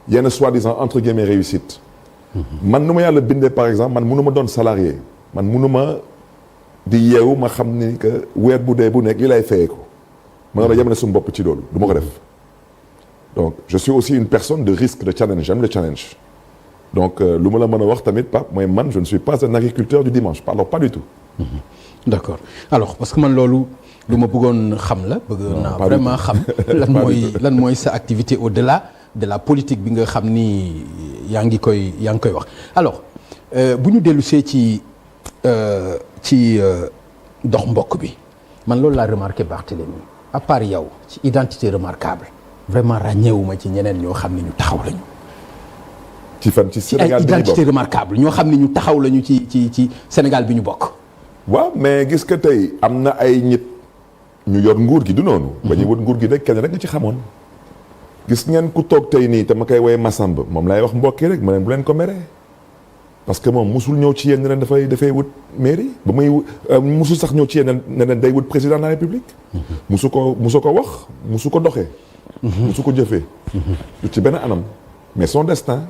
yenn soi-disant entre guillemets réussite. man nu ma yàlla bindee par exemple man mënu ma doon salarié man mënu ma di yeewu ma xam ni que weer bu dee bu nekk li lay fayee ko ma nga doon yemale suñu bopp ci loolu du ma ko def donc je suis aussi une personne de risque de challenge j'aime le challenge donc lu ma la mën a wax tamit Pape mooy man je ne suis pas un agriculteur du dimanche alors pas du tout. d'accord alors parce que man loolu lu ma bëggoon xam la. bëgg naa vraiment xam lan mooy sa activité au-delà de la politique bi nga xam ni yaa ngi koy wax alors bu ñu dellusee ci dox mbokk bi man loolu laa remarqué Barthélémy à part yow ci identité remarquable vraiment ràññeewuma ci ñeneen ñoo xam ne ñu taxaw lañu. ci fan ci Sénégal bi ñu bokk identité remarquable ñoo xam ne ñu taxaw lañu ci Sénégal bi ñu bokk. waaw mais gis nga tey am na ay nit ñu yor nguur gi du noonu. ba ñu wut nguur gi rek kenn rek nga ci xamoon. gis ngeen ku toog tey nii te ma koy woowee Massamba moom laay wax mbokk yi rek ma leen bu leen ko meree parce que moom musul ñëw ci yéen ne leen dafay wut mairie ba muy musul sax ñëw ci yéen ne leen day wut président de la république. musu ko wax musu ko doxee. musu ko jëfee. du ci benn anam mais son destin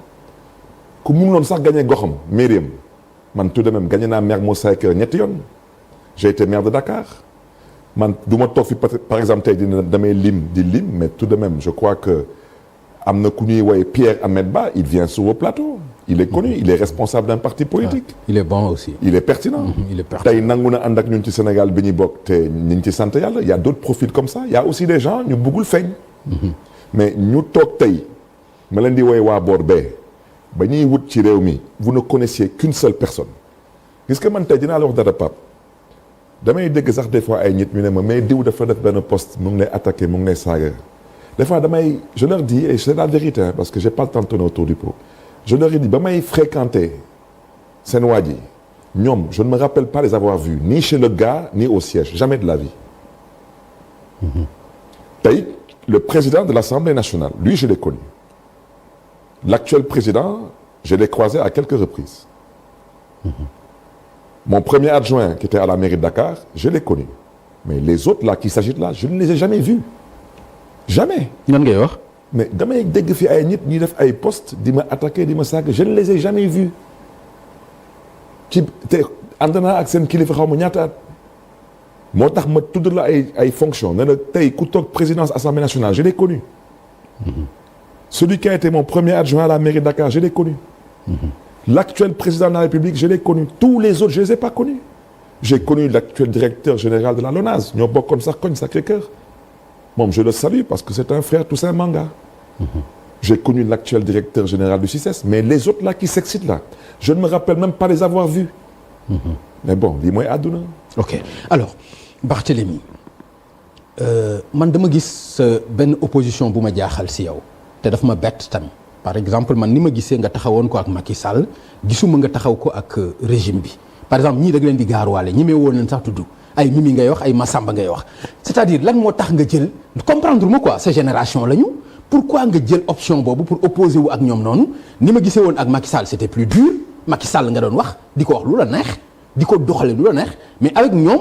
ku mënuloon sax gagné goxam mairie am man tout de même gagné naa maire Moussa ñetti yoon j'ai été maire de Dakar. man du ma toog fi par exemple tey dina damay lim mais tout de même je crois que am na ku ñuy woowee Pierre Ahmed Ba il vient sur vos plateaux il est connu il est responsable d'un parti politique. il est bon aussi. il est pertinent. tey nangu na ànd ak ñun ci Sénégal bi ñuy bokk te ñu ngi ci sant yàlla il y a d'autres profils comme ça il y a aussi des gens ñu bëggul feeñ. mais ñu toog tey ma leen di woowee waa boor bee ba ñuy wut ci réew mi vous ne connaissiez qu'une seule personne gis nga man tey dinaa la wax dara Pape. damay dégg sax des fois ay nit ñu ne ma mais diw dafa def benn poste mu ngi lay attaqué mu ngi lay saaga des fois je leur dis et c'est la vérité hein, parce que j'ai pas le temps de tourner autour du pot je leur ai dit ba may fréquenter seen waa ji ñoom je ne me rappelle pas les avoir vus ni chez le gars ni au siège jamais de la vie. tey le président de l'Assemblée nationale lui je l'ai connu l'actuel président je l'ai croisé à quelques reprises. Mon premier adjoint qui était à la mairie de Dakar, je l'ai connu. Mais les autres là qui s'agitent là, je ne les ai jamais vus. Jamais. Nan ngay wax. Mais damay dégg fi ay nit ñi def ay postes di ma attaquer di ma saaga je ne les ai jamais vus. ci te ànd naa ak seen kilifa xaw ma ñaata at. moo tax ma tudd la ay fonctions ne la tey ku toog présidence Assemblée nationale je l'ai connu. Celui qui a été mon premier adjoint à la mairie de Dakar, je l'ai connu. L'actuel président de la République, je l'ai connu. Tous les autres, je ne les ai pas connus. J'ai connu l'actuel directeur général de la LONASE. ñoo bokkoon sax koñ Sacré-Cœur. Moom je le salue parce que c'est un frère Toussaint Manga. J'ai connu l'actuel directeur général du CICES. Mais les autres là qui s'excitent là, je ne me rappelle même pas les avoir vus. Mais bon, lii mooy àdduna. ok alors Barthélémy man dama gis benn opposition bu ma jaaxal si yow te daf ma bett tam. par exemple man ni ma gisee nga taxawoon ko ak Macky Sall gisuma nga taxaw ko ak régime bi par exemple ñii da nga leen di gaaruwaale ñi mee woon leen sax tudd ay Mimi ngay wax ay Massamba ngay wax c'est-à-dire lan moo tax nga jël comprendre ma quoi sa génération la ñu pourquoi nga jël option boobu pour opposer wu ak ñoom noonu ni ma gisee woon ak Macky Sall c'était plus dur Macky Sall nga doon wax di ko wax lu la neex di ko doxale lu la neex mais avec ñoom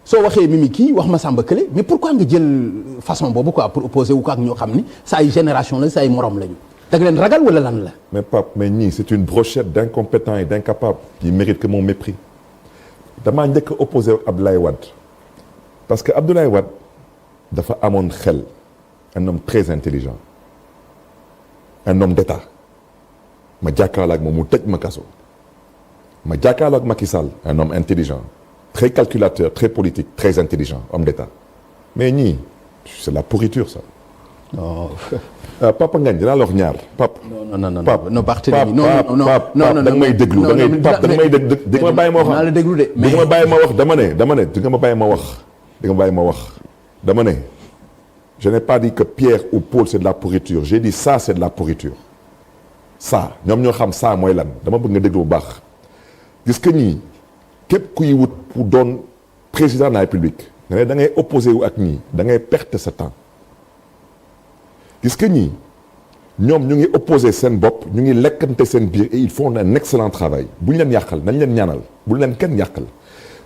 soo waxee Mimi kii wax Massamba kële mais pourquoi nga jël façon boobu quoi pour opposer wu ko ak ñoo xam ni sa ay génération la sa ay morom lañu da nga leen ragal wala lan la. mais Pape mais ñii c'est une brochette d'incompétents et d'incapables qui méritent que mon mépris damaa njëkk a opposé Abdoulaye Wade parce que Abdoulaye Wade dafa amoon xel un homme très intelligent un homme d'État ma jàkkaarloo ak moom mu tëj ma kaso ma jàkkaarloo ak Macky Sall un homme intelligent très calculateur très politique très intelligent homme d'État mais ñii c'est la pourriture ça. non. Papa Ngagne dinaa la wax ñaar Pape. non Barthélémy non da nga may déglu da ngay Pape da nga may déglu di nga ma bàyyi ma wax. naa la déglu de di nga ma bàyyi ma wax dama ne di nga ma bàyyi ma wax. di nga ma bàyyi ma wax dama ne je n'ai pas dit que Pierre ou Paul c'est de la pourriture j'ai dit ça c'est de la pourriture ça ñoom ñoo xam ça mooy lan dama bëgg nga déglu bu baax gis que ñii képp kuy wut pour doon président de la République nga ne da ngay opposé wu ak ñii da ngay perte sa temps. gis que ñii ñoom ñu ngi opposé seen bopp ñu ngi lekkante seen biir et ils font un excellent travail bu ñu leen yàqal nañ leen ñaanal bu leen kenn yàqal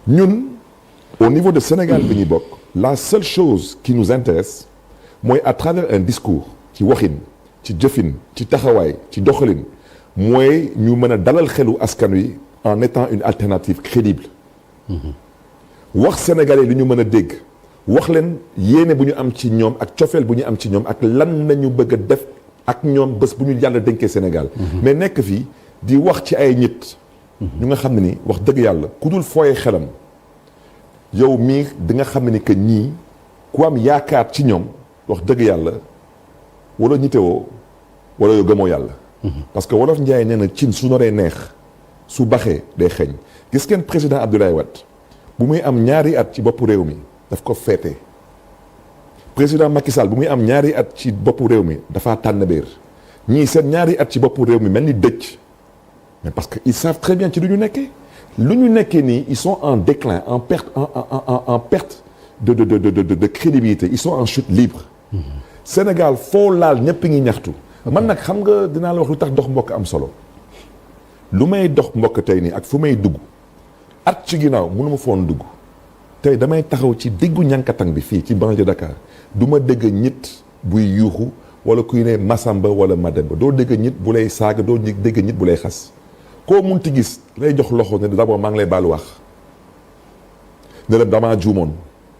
ñun au niveau de Sénégal bi ñuy bokk la seule chose qui nous intéresse mooy à travers un discours ci waxin ci jëfin ci taxawaay ci doxalin mooy ñu mën a dalal xelu askan wi en étant une alternative crédible wax sénégalais li ñu mën a dégg wax leen yéene bu ñu am ci ñoom ak cofeel bu ñu am ci ñoom ak lan nañu bëgg a def ak ñoom bés bu ñu yàlla dénkee Sénégal mais nekk fii di wax ci ay nit ñu nga xam ne ni wax dëgg yàlla ku dul fooyee xelam yow mii di nga xam ne ni que ñii ku am yaakaar ci ñoom wax dëgg yàlla wala ñitewoo wala yow gëmoo yàlla parce que wolof Njaay nee na cin su noree neex su baxee day xeeñ gis ngeen président Abdoulaye Wade bu muy am ñaari at ci boppu réew mi daf ko féete président Macky Sall bu muy am ñaari at ci boppu réew mi dafaa tànn béer ñii seen ñaari at ci boppu réew mi mel ni dëcc mais parce que ils savent très bien ci lu ñu nekkee nii ils sont en déclin en perte en perte de crédibilité ils sont en chute libre Sénégal foo laal ñëpp ngi ñaxtu man nag xam nga dinaa la wax lu tax dox mbokk am solo lu may dox mbokk tey nii ak fu may dugg at ci ginnaaw mënu ma foon dugg tey damay taxaw ci diggu ñankatang bi fii ci banlieue Dakar du ma dégg nit buy yuuxu wala kuy ne Masamba wala Mademba doo dégg nit bu lay saaga doo dégg nit bu lay xas koo munti gis lay jox loxo ne d'abord maa ngi lay baalu wax ne la damaa juumoon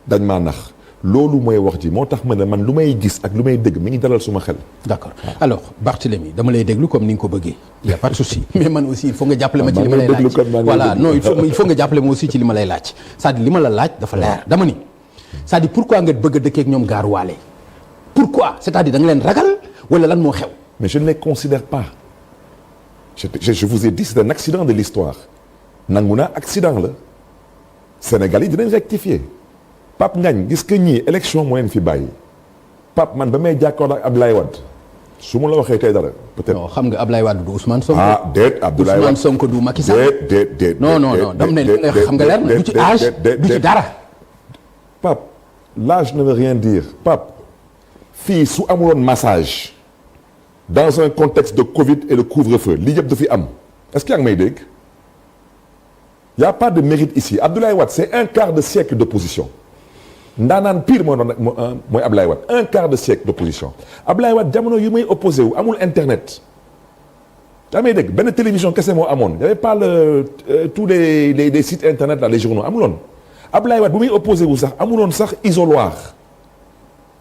dañ maa nax loolu mooy wax ji moo tax ma ne man lu may gis ak lu may dégg mi ngi dalal suma xel. d'accord alors Barthélémy dama lay déglu comme ni nga ko bëggee y a pas de souci mais man aussi il faut nga jàppale ma ci li ma lay laaj voilà non il faut nga jàppale ma aussi ci li ma lay laaj c'est-à-dire li ma la laaj dafa leer dama ni c'est-à-dire pourquoi nga bëgg a dëkkee ak ñoom gaaruwaale pourquoi c'est-à-dire da nga leen ragal wala lan moo xew. mais je ne les considère pas je vous ai dit c'est un accident de l'histoire nangu naa accident la Sénégal yi dinañ rectifier Pape Ngagne gis que ñii élection moo leen fi bàyyi Pape man ba may jàkkaarloo ak Abdoulaye Wade su ma la waxee tey dara peut-être. non xam nga Abdoulaye Wade du Ousmane Sonko. ah déet Abdoulaye Wade Ousmane Sonko du Macky Sall. déet non dam ne li nga xam nga leer na du ci âge du ci dara. Pape l'âge ne veut rien dire Pape fii su amuloon massage dans un contexte de Covid et de couvre-feu lii yëpp du fi am est-ce que yaa ngi may dégg y a pas de mérite ici Abdoulaye Wade c'est un quart de siècle d'opposition ndaanaan pire mooy Abdoulaye Wade un quart de siècle d'opposition Abdoulaye Wade jamono yu may opposé wu amul internet yaa may dégg benn télévision kese moo amoon y avait pas tous les sites internet là les journaux amuloon Abdoulaye Wade bu muy opposé wu sax amuloon sax isoloir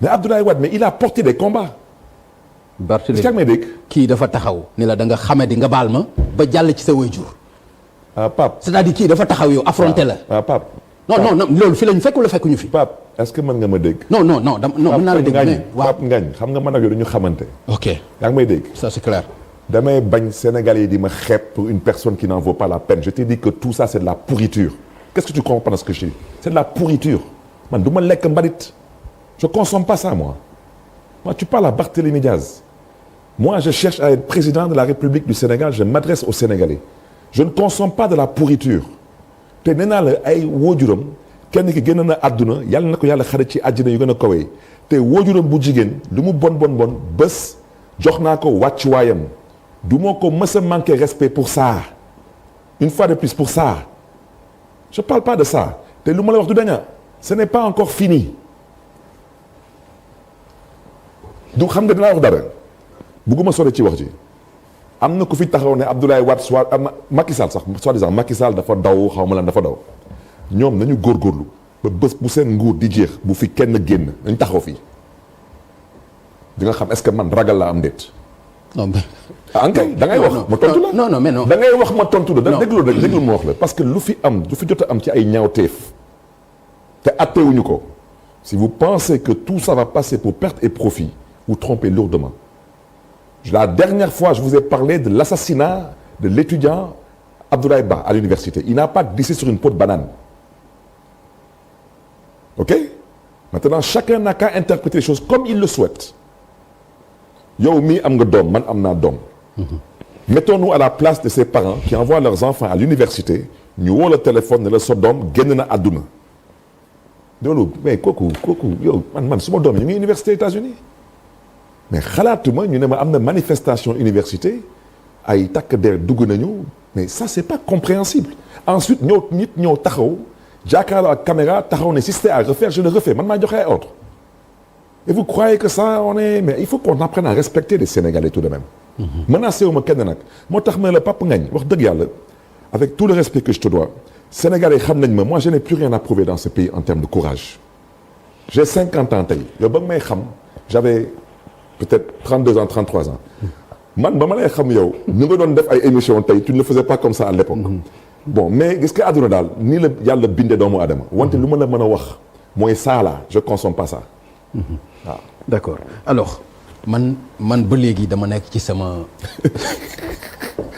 mais Abdoulaye Wade mais il a porté des combats. Barthélémy yaa may dégg kii dafa taxaw ni la da nga xame di nga baal ma ba jàll ci sa waajur. ah Pape. c'est-à-dire kii dafa taxaw yow affronté la. ah Pape. non loolu fi lañ fekk wala fekkuñu fi. Pape est-ce que mën nga ma dégg. non mën naa la dégg mais waaw Pape Ngagne xam nga man ak yow dañu xamante. ok yaa ngi may dégg. ça c'est clair. damay bañ Sénégalais yi di ma xeeb pour une personne qui n'en vaut pas la peine je t'ai dit que tout ça c'est de la pourriture qu'est-ce que tu comprends dans ce que je dis c'est de la pourriture man du ma lekk mbalit je consomme pas ça moi tu parles à Barthélémy Diaz moi je cherche à être président de la République du Sénégal je m'adresse aux Sénégalais je ne consomme pas de la pourriture te nee naa la ay wóojuram kenn ki génn na àdduna yàlla na ko yàlla xarit ci àjjana yu gën a kawee te wóojuram bu jigéen lu mu bon bés jox naa ko wàccuwaayam du moo ko mës a manquer respect pour ça une fois de plus pour ça je parle pas de ça te lu ma la wax du daña ce n'est pas encore fini du xam nga dinaa wax dara bugguma sore ci wax ji am na ku fi taxaw ne Abdoulaye Wade soit Macky Sall sax soi-disant Macky Sall dafa daw xaw ma lan dafa daw ñoom nañu góorgóorlu ba bés bu seen nguur di jeex bu fi kenn génn nañ taxaw fii di nga xam est-ce que man ragal laa am déet. non mais. ah kay da ngay wax ma tontu la non mais non. da ngay wax ma tontu la. non déglu rek déglu ma wax la parce que lu fi jot a am ci ay ñaawteef te attewuñu ko si vous pensez que tout ça va passer pour perte et profit vous trompez lourdement. La dernière fois je vous ai parlé de l'assassinat de l'étudiant Abdoulaye Ba à l'université il n'a pas glissé sur une peau de banane ok maintenant chacun n'a qu'à interpréter les choses comme il le souhaite yow mii am nga doom man am naa doom mettons-nous à la place de ces parents qui envoient leurs enfants à l'université ñu woo la téléphone ne la sa doom génn na àdduna loolu mais kooku yow man suma doom yi ñu ngi université États-Unis mais xalaatuma ñu ne ma am na manifestation université ay takk der dugg nañu mais ça c'est pas compréhensible ensuite nit ñëw taxaw jàkkaarloo ak caméra taxaw ne si c'était à refaire je le refais man maa joxe ay ordre et vous croyez que ça on est mais il faut qu'on apprenne à respecter les Sénégalais tout de même. menacé wu ma kenn nag moo tax ma la Pape Ngagne wax dëgg yàlla avec tout le respect que je te dois Sénégalais xam nañ ma moi je n'ai plus rien à prouver dans ce pays en termes de courage. j'ai 50 ans tey yow ba nga may xam j'avais peut-être 32 ans 33 ans man ba ma lay xam yow ñu nga doon def ay émissions tey tu ne le faisais pas comme ça à l'époque bon mais gis nga àdduna daal nii la yàlla bindee doomu aadama wante lu ma la mën a wax mooy ça là je consomme pas ça waaw. d'accord alors man ba léegi dama nekk ci sama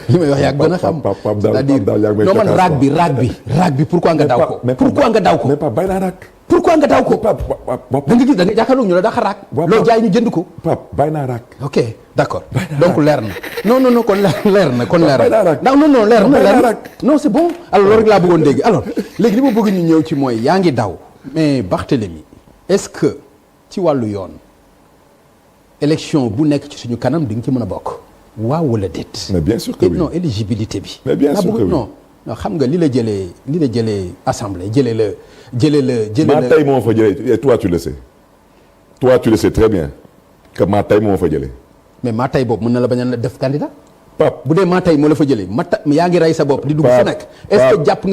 li may wax yaa gën a xam c'est-à-dire non man raag bi pourquoi nga daw ko pourquoi nga daw ko mais Pape bàyyi naa raag pourquoi nga daw ko da nga gis da nga jàkkaarloo ñu la daxa raag loo jaay ñu jënd ko Pape bàyyi naa raag ok d'accord donc leer na non kon leer na non leer na non c'est bon alors loolu rek laa bëggoon dégg alors léegi li ma bëgg ñu ñëw ci mooy yaa ngi daw mais Barthélémy est-ce que ci wàllu yoon élection bu nekk ci suñu kanam di nga ci mën a bokk waaw wala déet. mais bien sûr que oui non éligibilité bi. mais bien sûr que oui non xam nga li la jëlee assemblée jëlee la. maa tey moo fa jëlee et toi tu le sais très bien que maa tey moo fa jëlee. mais maa tey boobu mën na la bañ a def candidat. Pape bu dee maa tey moo la fa jëlee yaa ngi rey sa bopp. di dugg fu nekk est-ce que jàpp nga.